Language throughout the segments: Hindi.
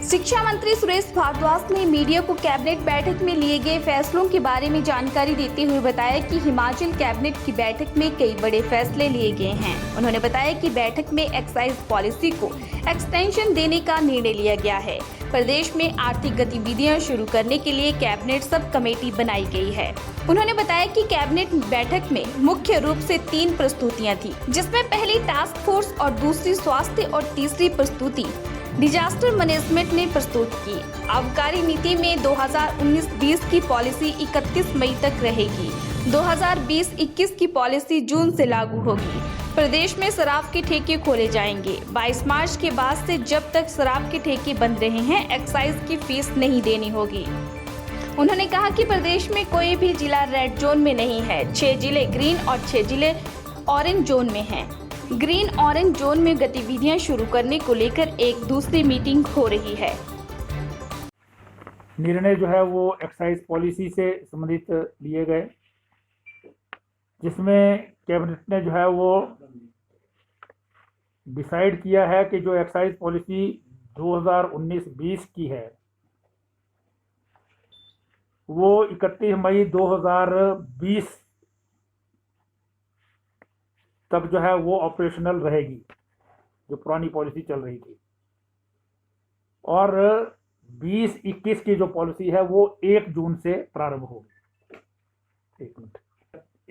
शिक्षा मंत्री सुरेश भारद्वाज ने मीडिया को कैबिनेट बैठक में लिए गए फैसलों के बारे में जानकारी देते हुए बताया कि हिमाचल कैबिनेट की बैठक में कई बड़े फैसले लिए गए हैं। उन्होंने बताया कि बैठक में एक्साइज पॉलिसी को एक्सटेंशन देने का निर्णय लिया गया है। प्रदेश में आर्थिक गतिविधियां शुरू करने के लिए कैबिनेट सब कमेटी बनाई गई है। उन्होंने बताया कि कैबिनेट बैठक में मुख्य रूप से 3 प्रस्तुतियां थी, जिसमें पहली टास्क फोर्स और दूसरी स्वास्थ्य और तीसरी प्रस्तुति डिजास्टर मैनेजमेंट ने प्रस्तुत की। आबकारी नीति में 2019-20 की पॉलिसी 31 मई तक रहेगी। 2020-21 की पॉलिसी जून से लागू होगी। प्रदेश में शराब के ठेके खोले जाएंगे। 22 मार्च के बाद से जब तक शराब के ठेके बंद रहे हैं, एक्साइज की फीस नहीं देनी होगी। उन्होंने कहा कि प्रदेश में कोई भी जिला रेड जोन में नहीं है। 6 जिले ग्रीन और 6 जिले ऑरेंज जोन में हैं। ग्रीन ऑरेंज जोन में गतिविधियां शुरू करने को लेकर एक दूसरी मीटिंग हो रही है। निर्णय जो है वो एक्साइज पॉलिसी से संबंधित लिए गए, जिसमें कैबिनेट ने जो है वो डिसाइड किया है कि जो एक्साइज पॉलिसी 2019-20 की है वो 31 मई 2020 तक जो है वो ऑपरेशनल रहेगी, जो पुरानी पॉलिसी चल रही थी। और 20-21 की जो पॉलिसी है वो 1 जून से प्रारंभ होगी।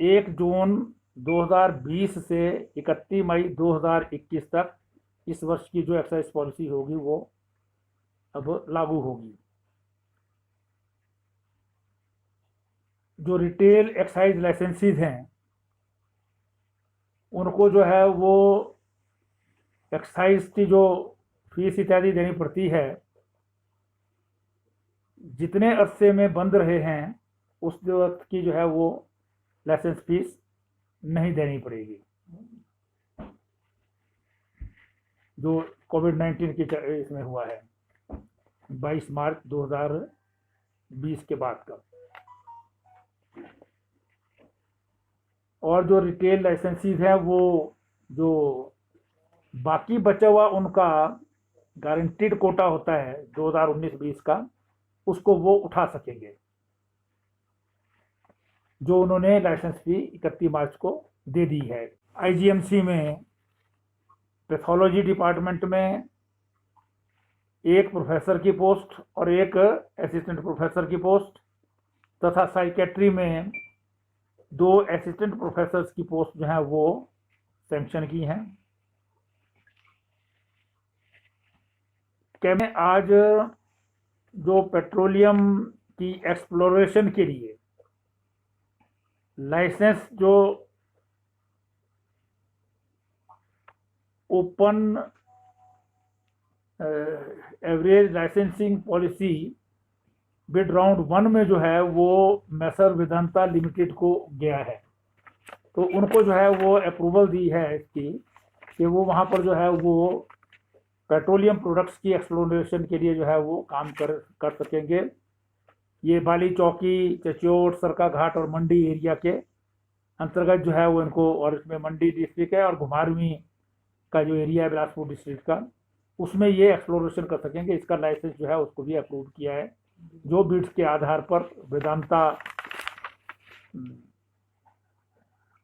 1 जून 2020 से 31 मई 2021 तक इस वर्ष की जो एक्साइज पॉलिसी होगी वो अब लागू होगी। जो रिटेल एक्साइज लाइसेंसेस हैं उनको जो है वो एक्साइज की जो फीस इत्यादि देनी पड़ती है, जितने अरसे में बंद रहे हैं उस वक्त की जो है वो लाइसेंस फीस नहीं देनी पड़ेगी। जो कोविड-19 की इसमें हुआ है 22 मार्च 2020 के बाद का। और जो रिटेल लाइसेंसेस हैं वो जो बाकी बचा हुआ उनका गारंटीड कोटा होता है 2019-20 का, उसको वो उठा सकेंगे, जो उन्होंने लाइसेंस फी 31 मार्च को दे दी है। आईजीएमसी में पैथोलॉजी डिपार्टमेंट में 1 प्रोफेसर की पोस्ट और 1 असिस्टेंट प्रोफेसर की पोस्ट तथा साइकेट्री में 2 असिस्टेंट प्रोफेसर्स की पोस्ट जो है वो सैंक्शन की हैं। कैबिनेट आज जो पेट्रोलियम की एक्सप्लोरेशन के लिए लाइसेंस जो open average licensing policy bid round 1 में जो है वो मैसर वेदांता लिमिटेड को गया है, तो उनको जो है वो अप्रूवल दी है इसकी कि वो वहाँ पर जो है वो पेट्रोलियम प्रोडक्ट्स की एक्सप्लोरेशन के लिए जो है वो काम कर सकेंगे। ये बाली चौकी, चचोट, सरका घाट और मंडी एरिया के अंतर्गत जो है वो इनको, और इसमें मंडी डिस्ट्रिक्ट है और घुमारवीं का जो एरिया है बिलासपुर डिस्ट्रिक्ट का, उसमें ये एक्सप्लोरेशन कर सकेंगे। इसका लाइसेंस जो है उसको भी अप्रूव किया है। जो बिड्स के आधार पर वेदांता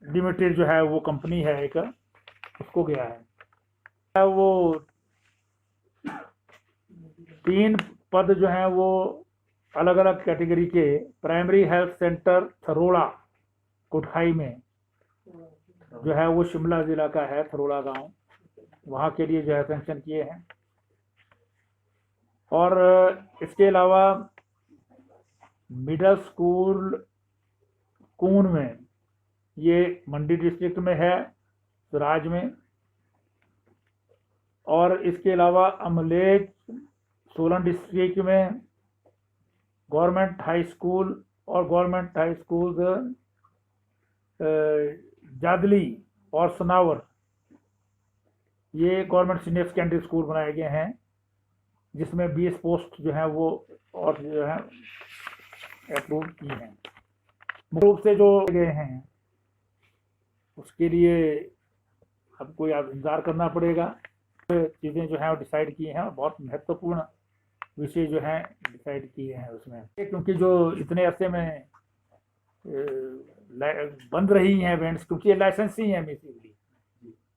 लिमिटेड जो है वो कंपनी है एक, उसको गया है। वो 3 पद जो हैं वो अलग अलग कैटेगरी के प्राइमरी हेल्थ सेंटर थरोड़ा कोटखाई में जो है वो शिमला जिला का है, थरोड़ा गांव, वहाँ के लिए जो है सैंक्शन किए हैं। और इसके अलावा मिडिल स्कूल कून में, ये मंडी डिस्ट्रिक्ट में है, स्वराज में। और इसके अलावा अमलेख सोलन डिस्ट्रिक्ट में गवर्नमेंट हाई स्कूल और गवर्नमेंट हाई स्कूल जादली और सनावर, ये गवर्नमेंट सीनियर सेकेंडरी स्कूल बनाए गए हैं, जिसमें 20 पोस्ट जो है वो और जो है अप्रूव की हैं। रूप से जो गए हैं उसके लिए आपको इंतज़ार करना पड़ेगा। चीज़ें जो हैं वो डिसाइड की हैं और बहुत महत्वपूर्ण विषय जो है डिसाइड किए हैं उसमें, क्योंकि जो इतने अरसे में बंद रही हैं इवेंट्स, क्योंकि ये लाइसेंस ही है बेसिकली,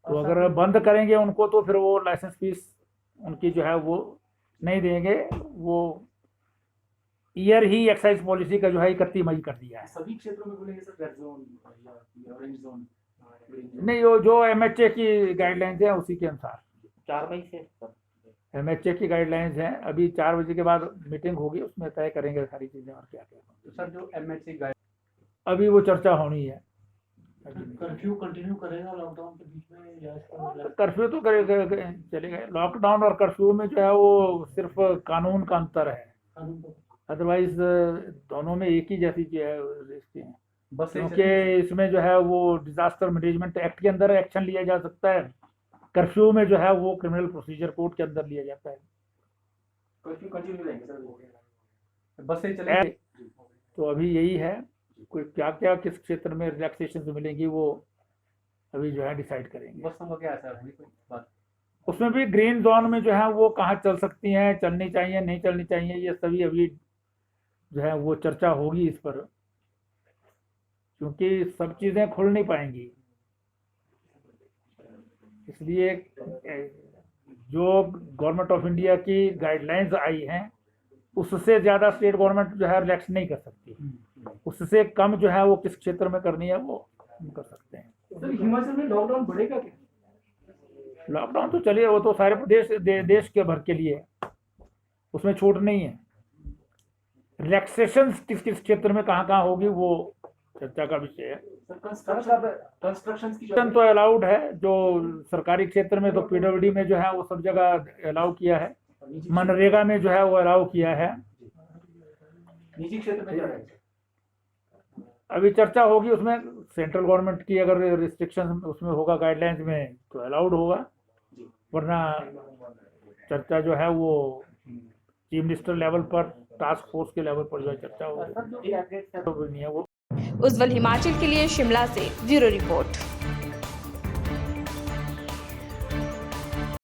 तो अगर बंद करेंगे उनको तो फिर वो लाइसेंस फीस उनकी जो है वो नहीं देंगे। वो ईयर ही एक्साइज पॉलिसी का जो है 31 मई कर दिया है। सभी क्षेत्रों में बोलेंगे सर, रेड जोन या ऑरेंज जोन? नहीं, वो जो एमएचए की गाइडलाइंस है उसी के अनुसार 4 मई से एमएचए की गाइडलाइंस हैं। अभी 4 बजे के बाद मीटिंग होगी, उसमें तय करेंगे सारी चीज़ें और क्या क्या। तो सर जो एमएचए गाइड, अभी वो चर्चा होनी है। कर्फ्यू कंटिन्यू करेगा लॉकडाउन के बीच में या इसका कर्फ्यू तो करेगा, चलेगा। लॉकडाउन और कर्फ्यू में जो है वो सिर्फ कानून का अंतर है, कानून को अदरवाइज दोनों में एक ही जैसी जो है रिस्क है। बस क्योंकि इसमें जो है वो डिजास्टर मैनेजमेंट एक्ट के अंदर एक्शन लिया जा सकता है, कर्फ्यू में जो है वो क्रिमिनल प्रोसीजर कोड के अंदर लिया जाता है। कर्फ्यू कंटिन्यू रहेंगे सर, बस से चलेंगे। तो अभी यही है, कोई क्या क्या किस क्षेत्र में रिलैक्सेशन मिलेंगी वो अभी जो है डिसाइड करेंगे। बस का क्या है सर, अभी कोई बात? उसमें भी ग्रीन जोन में जो है वो कहाँ चल सकती हैं, चलनी चाहिए नहीं चलनी चाहिए, ये सभी अभी जो है वो चर्चा होगी इस पर, क्योंकि सब चीज़ें खुल नहीं पाएंगी। इसलिए जो गवर्नमेंट ऑफ इंडिया की गाइडलाइंस आई हैं उससे ज़्यादा स्टेट गवर्नमेंट जो है रिलैक्स नहीं कर सकती, उससे कम जो है वो किस क्षेत्र में करनी है वो कर सकते हैं। सर हिमाचल में लॉकडाउन बढ़ेगा क्या? लॉकडाउन तो चलिए, वो तो सारे प्रदेश देश के भर के लिए है, उसमें छूट नहीं है। रिलैक्सेशन किस किस क्षेत्र में कहाँ कहाँ होगी वो चर्चा का विषय है। कंस्ट्रक्शन तो अलाउड है, जो सरकारी क्षेत्र में तो पीडब्ल्यूडी में जो है वो सब जगह अलाउ किया है, मनरेगा में जो है वो अलाउ किया है। निजी क्षेत्र में क्या है? अभी चर्चा होगी उसमें, सेंट्रल गवर्नमेंट की अगर रिस्ट्रिक्शन उसमें होगा गाइडलाइंस में तो अलाउड होगा, वरना चर्चा जो है वो चीफ मिनिस्टर लेवल पर, टास्क फोर्स के लेवल पर जो है चर्चा होगी। उज्ज्वल हिमाचल के लिए शिमला से ब्यूरो रिपोर्ट।